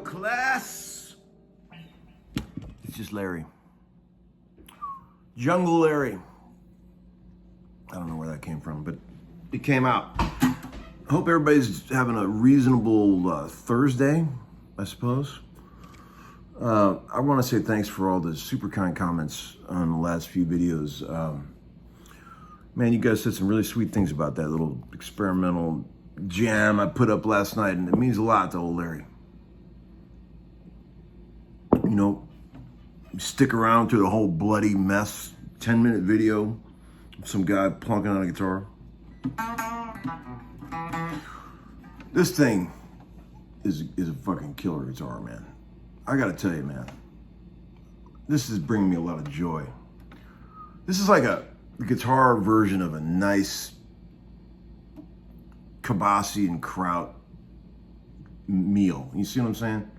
Class. It's just Larry. Jungle Larry. I don't know where that came from, but it came out. I hope everybody's having a reasonable Thursday, I suppose. I want to say thanks for all the super kind comments on the last few videos. Man, you guys said some really sweet things about that little experimental jam I put up last night, and it means a lot to old Larry. You know, stick around through the whole bloody mess, 10-minute video of some guy plunking on a guitar. This thing is a fucking killer guitar, man. I gotta tell you, man, this is bringing me a lot of joy. This is like a guitar version of a nice kibasi and kraut meal. You see what I'm saying?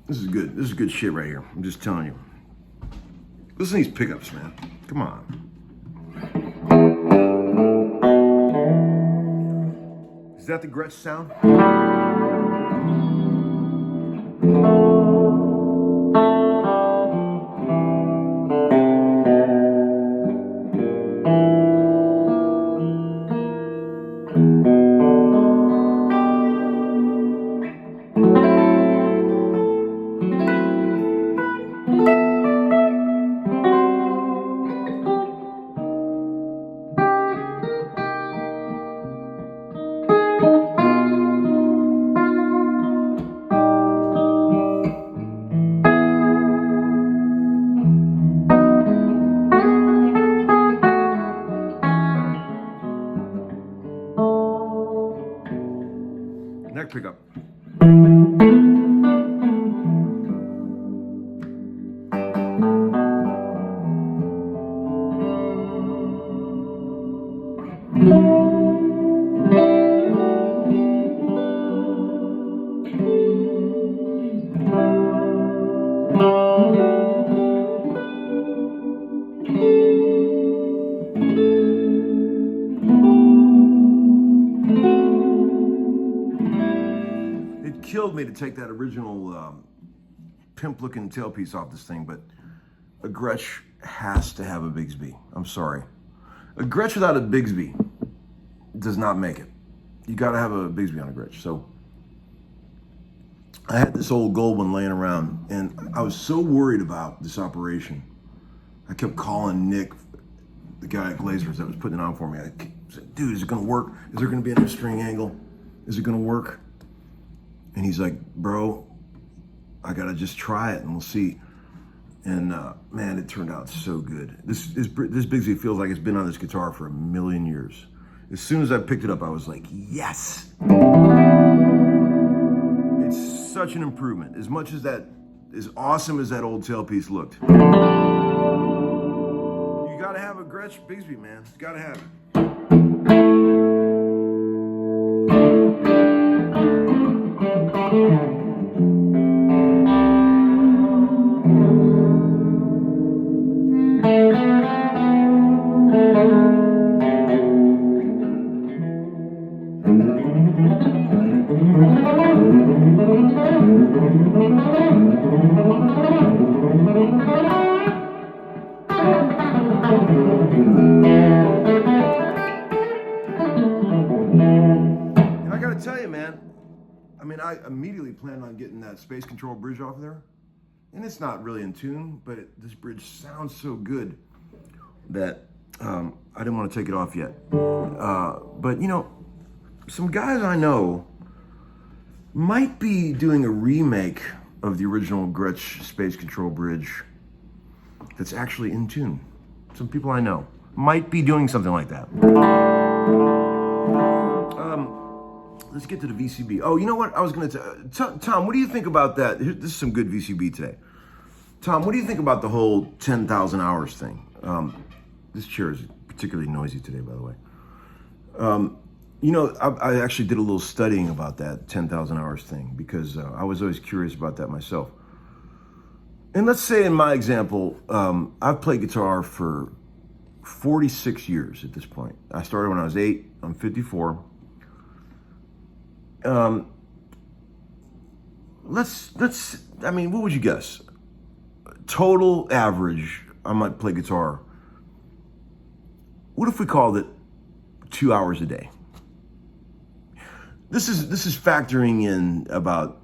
This is good. This is good shit right here. I'm just telling you. Listen to these pickups, man. Come on. Is that the Gretsch sound? neck pickup. It killed me to take that original pimp-looking tailpiece off this thing, but a Gretsch has to have a Bigsby. I'm sorry. A Gretsch without a Bigsby does not make it. You got to have a Bigsby on a Gretsch. So I had this old gold one laying around, and I was so worried about this operation. I kept calling Nick, the guy at Glazers that was putting it on for me. I said, dude, is it going to work? Is there going to be enough string angle? Is it going to work? And he's like, bro, I got to just try it and we'll see. And man, it turned out so good. This Bigsby feels like it's been on this guitar for a million years. As soon as I picked it up, I was like, yes. It's such an improvement. As much as that, as awesome as that old tailpiece looked. You got to have a Gretsch Bigsby, man. You got to have it. And I gotta tell you, man, I mean, I immediately planned on getting that Space Control bridge off of there. And it's not really in tune, but this bridge sounds so good that I didn't want to take it off yet. But, you know, some guys I know might be doing a remake of the original Gretsch Space Control bridge that's actually in tune. Some people I know might be doing something like that. Let's get to the VCB. Oh, you know what? I was going to Tom, what do you think about that? This is some good VCB today. Tom, what do you think about the whole 10,000 hours thing? This chair is particularly noisy today, by the way. You know, I actually did a little studying about that 10,000 hours thing because I was always curious about that myself. And let's say in my example, I've played guitar for 46 years at this point. I started when I was 8. I'm 54. I mean, what would you guess? Total average, I might play guitar. What if we called it 2 hours a day? This is factoring in about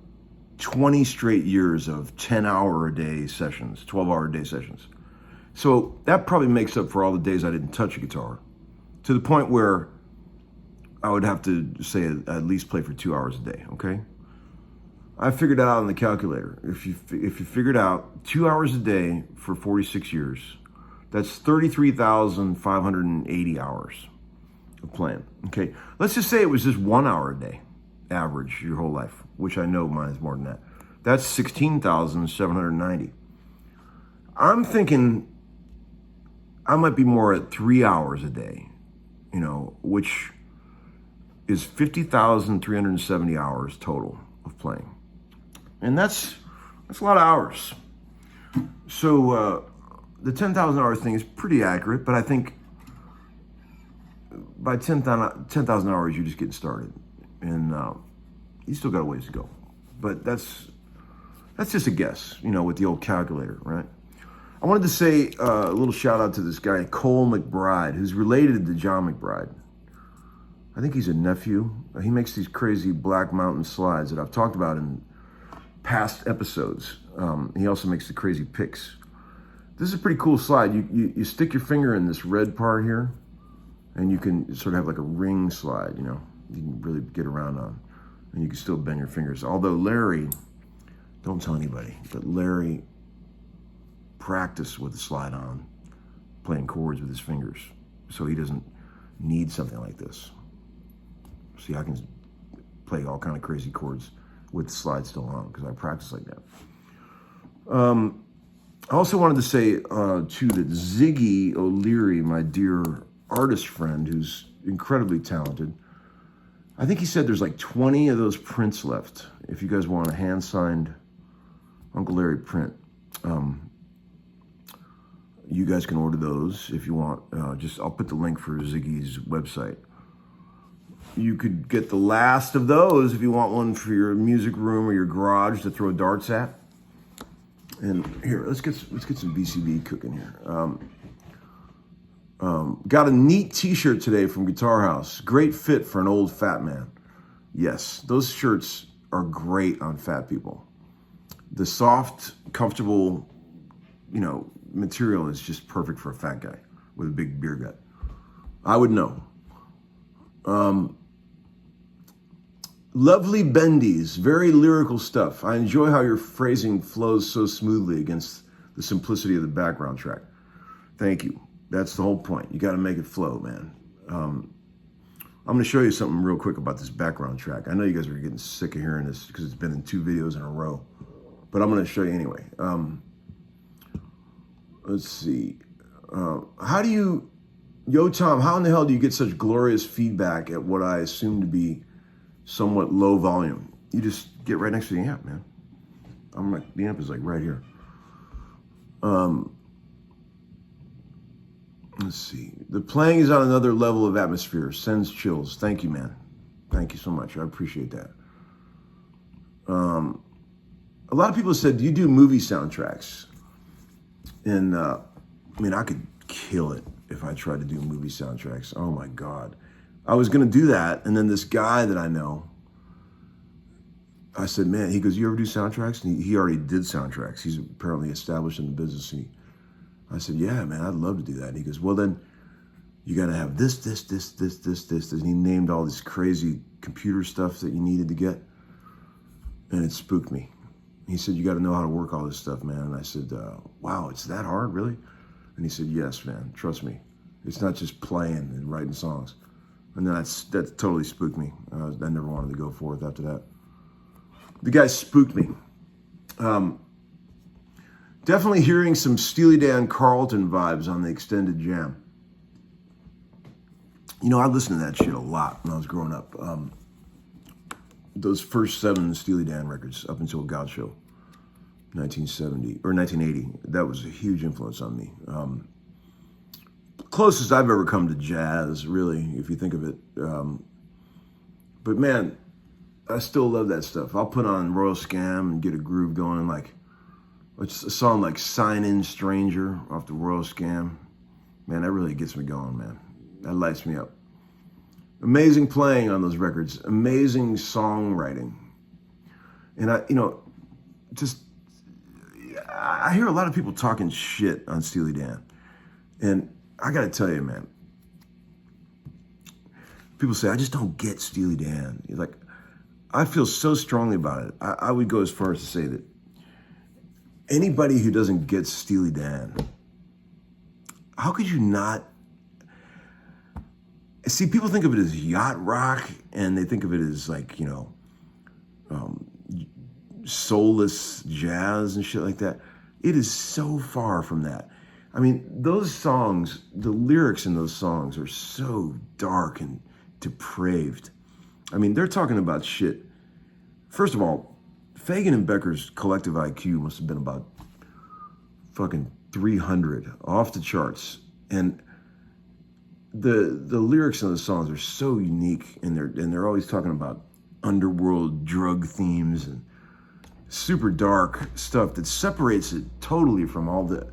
20 straight years of 10-hour-a-day sessions, 12-hour-a-day sessions. So that probably makes up for all the days I didn't touch a guitar, to the point where I would have to say at least play for 2 hours a day, okay? I figured that out on the calculator. If you figured out 2 hours a day for 46 years, that's 33,580 hours of playing, okay? Let's just say it was just 1 hour a day, average, your whole life, which I know mine is more than that. That's 16,790. I'm thinking I might be more at 3 hours a day, you know, which is 50,370 hours total of playing. And that's a lot of hours. So the 10,000 hour thing is pretty accurate, but I think by 10,000 hours, you're just getting started. And you still got a ways to go. But that's just a guess, you know, with the old calculator, right? I wanted to say a little shout out to this guy, Cole McBride, who's related to John McBride. I think he's a nephew. He makes these crazy Black Mountain slides that I've talked about in past episodes. He also makes the crazy picks. This is a pretty cool slide. You stick your finger in this red part here, and you can sort of have like a ring slide, you know. You can really get around on. And you can still bend your fingers. Although Larry, don't tell anybody, but Larry practiced with the slide on, playing chords with his fingers. So he doesn't need something like this. See, I can play all kind of crazy chords with the slide still on because I practice like that. I also wanted to say too that Ziggy O'Leary, my dear artist friend, who's incredibly talented, I think he said there's like 20 of those prints left. If you guys want a hand-signed Uncle Larry print, you guys can order those if you want. I'll put the link for Ziggy's website. You could get the last of those if you want one for your music room or your garage to throw darts at. And here, let's get some BCB cooking here. Got a neat T-shirt today from Guitar House. Great fit for an old fat man. Yes, those shirts are great on fat people. The soft, comfortable, material is just perfect for a fat guy with a big beer gut. I would know. Lovely bendies, very lyrical stuff. I enjoy how your phrasing flows so smoothly against the simplicity of the background track. Thank you. That's the whole point. You got to make it flow, man. I'm going to show you something real quick about this background track. I know you guys are getting sick of hearing this because it's been in 2 videos in a row, but I'm going to show you anyway. Let's see. Tom, how in the hell do you get such glorious feedback at what I assume to be somewhat low volume? You just get right next to the amp, man. The amp is like right here. Let's see. The playing is on another level of atmosphere. Sends chills. Thank you, man. Thank you so much. I appreciate that. A lot of people said, do you do movie soundtracks? And I could kill it if I tried to do movie soundtracks. Oh my God. I was going to do that. And then this guy that I know, I said, man, he goes, you ever do soundtracks? And he already did soundtracks. He's apparently established in the business. I said, yeah, man, I'd love to do that. And he goes, well, then you got to have this. And he named all this crazy computer stuff that you needed to get. And it spooked me. He said, you got to know how to work all this stuff, man. And I said, wow, it's that hard, really? And he said, yes, man, trust me. It's not just playing and writing songs. And then that totally spooked me. I never wanted to go forth after that. The guy spooked me. Definitely hearing some Steely Dan Carlton vibes on the extended jam. I listened to that shit a lot when I was growing up. Those first 7 Steely Dan records up until God Show, 1970 or 1980. That was a huge influence on me. Closest I've ever come to jazz, really, if you think of it. But man, I still love that stuff. I'll put on Royal Scam and get a groove going, and like it's a song like "Sign In Stranger" off the Royal Scam. Man, that really gets me going, man. That lights me up. Amazing playing on those records. Amazing songwriting. And I hear a lot of people talking shit on Steely Dan, and I gotta tell you, man, people say, I just don't get Steely Dan. Like, I feel so strongly about it. I would go as far as to say that anybody who doesn't get Steely Dan, how could you not? See, people think of it as yacht rock, and they think of it as like, soulless jazz and shit like that. It is so far from that. I mean, those songs, the lyrics in those songs are so dark and depraved. I mean, they're talking about shit. First of all, Fagen and Becker's collective IQ must have been about fucking 300, off the charts. And the lyrics in the songs are so unique, and they're always talking about underworld drug themes and super dark stuff that separates it totally from all the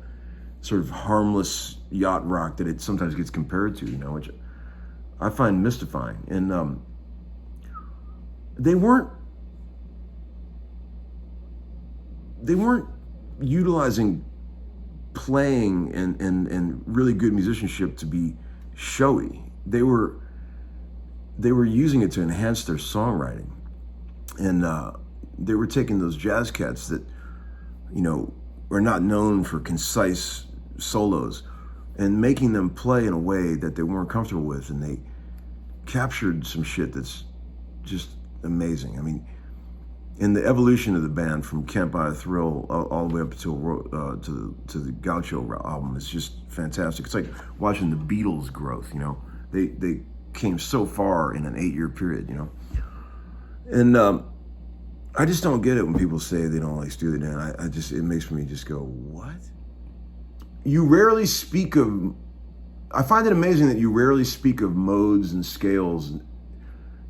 sort of harmless yacht rock that it sometimes gets compared to, which I find mystifying. And they weren't utilizing playing and really good musicianship to be showy. They were using it to enhance their songwriting, and they were taking those jazz cats that are not known for concise solos and making them play in a way that they weren't comfortable with, and they captured some shit that's just amazing. I mean, in the evolution of the band from Can't Buy a Thrill all the way up to the Gaucho album, it's just fantastic. It's like watching the Beatles' growth. You know, they came so far in an 8-year period. You know, and I just don't get it when people say they don't like Steely Dan. It makes me just go, what? You rarely speak of. I find it amazing that you rarely speak of modes and scales,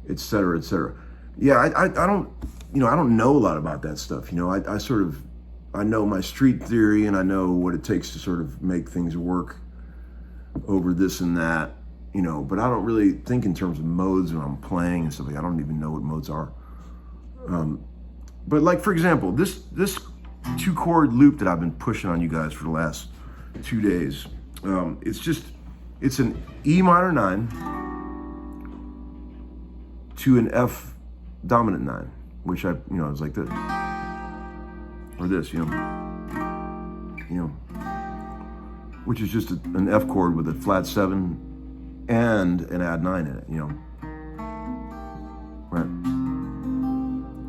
et cetera, et cetera. Yeah, I don't. You know, I don't know a lot about that stuff. You know, I know my street theory and I know what it takes to sort of make things work over this and that, you know, but I don't really think in terms of modes when I'm playing and stuff. Like, I don't even know what modes are. But like, for example, this 2-chord loop that I've been pushing on you guys for the last 2 days, it's an E minor 9 to an F dominant 9. Which it's like this, or this, which is just an F chord with a flat 7 and an add 9 in it, right?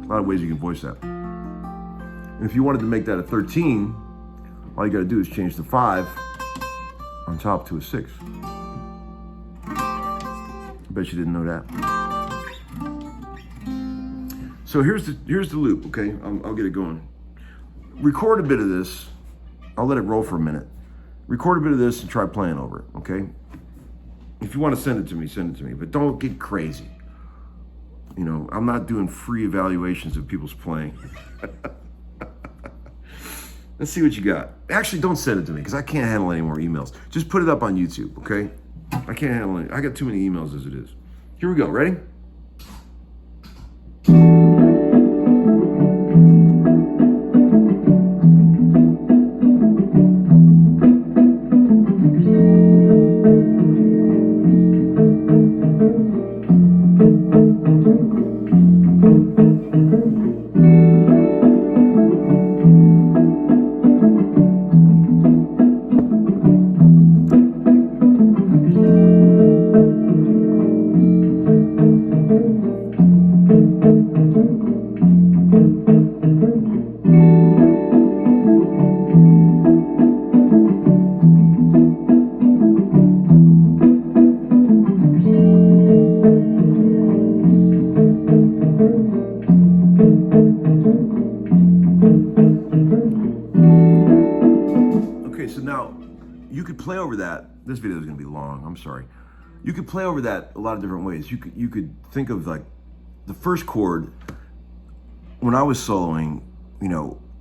A lot of ways you can voice that. And if you wanted to make that a 13, all you got to do is change the 5 on top to a 6. I bet you didn't know that. So here's the loop, okay? I'll get it going. Record a bit of this. I'll let it roll for a minute. Record a bit of this and try playing over it, okay? If you want to send it to me, but don't get crazy. You know, I'm not doing free evaluations of people's playing. Let's see what you got. Actually, don't send it to me because I can't handle any more emails. Just put it up on YouTube, okay? I can't handle it. I got too many emails as it is. Here we go. Ready? Play over that. This video is going to be long. I'm sorry. You could play over that a lot of different ways. You could think of like the first chord. When I was soloing,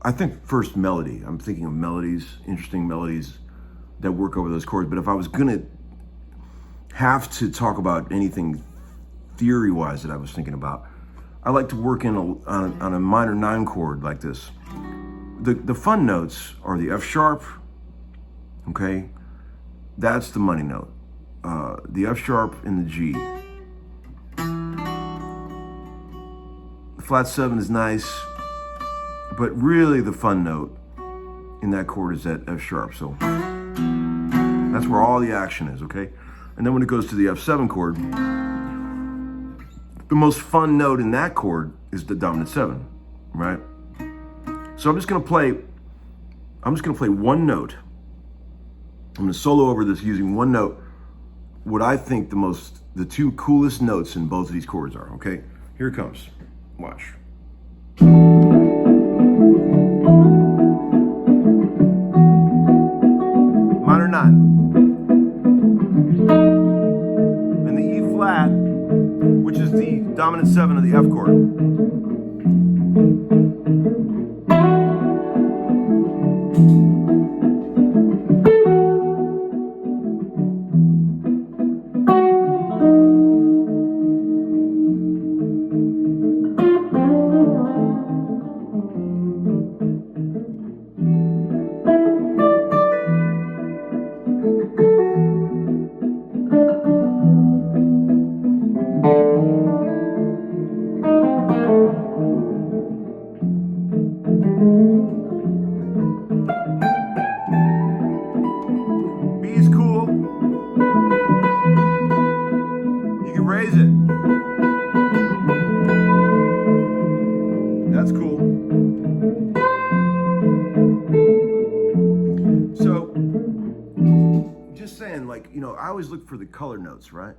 I think first melody. I'm thinking of melodies, interesting melodies that work over those chords. But if I was going to have to talk about anything theory-wise that I was thinking about, I like to work on a minor 9 chord like this. The fun notes are the F sharp. Okay. That's the money note. The F sharp and the G. The flat 7 is nice, but really the fun note in that chord is that F sharp. So that's where all the action is, okay? And then when it goes to the F7 chord, the most fun note in that chord is the dominant 7, right? So I'm just gonna play one note. I'm going to solo over this using one note, what I think the 2 coolest notes in both of these chords are, okay? Here it comes. Watch. Minor 9. And the E flat, which is the dominant 7 of the F chord. Raise it. always look for the color notes, right?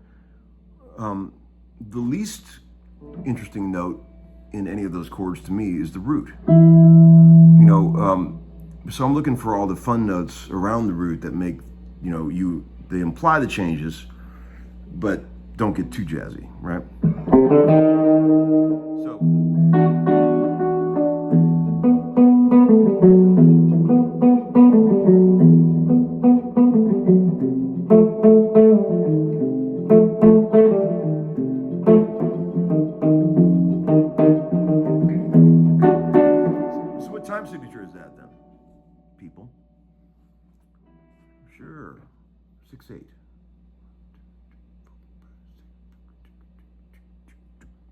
The least interesting note in any of those chords to me is the root. So I'm looking for all the fun notes around the root that make, they imply the changes, but don't get too jazzy, right? So. So what time signature is that then, people? Sure, 6/8.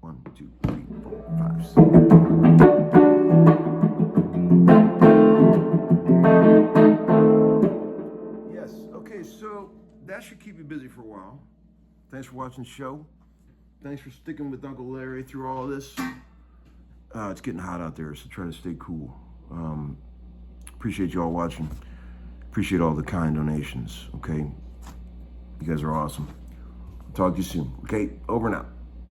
1, 2, 3, 4, 5, 6. Yes, okay, so that should keep you busy for a while. Thanks for watching the show. Thanks for sticking with Uncle Larry through all this. It's getting hot out there, so try to stay cool. Appreciate you all watching. Appreciate all the kind donations, okay? You guys are awesome. Talk to you soon, okay? Over and out.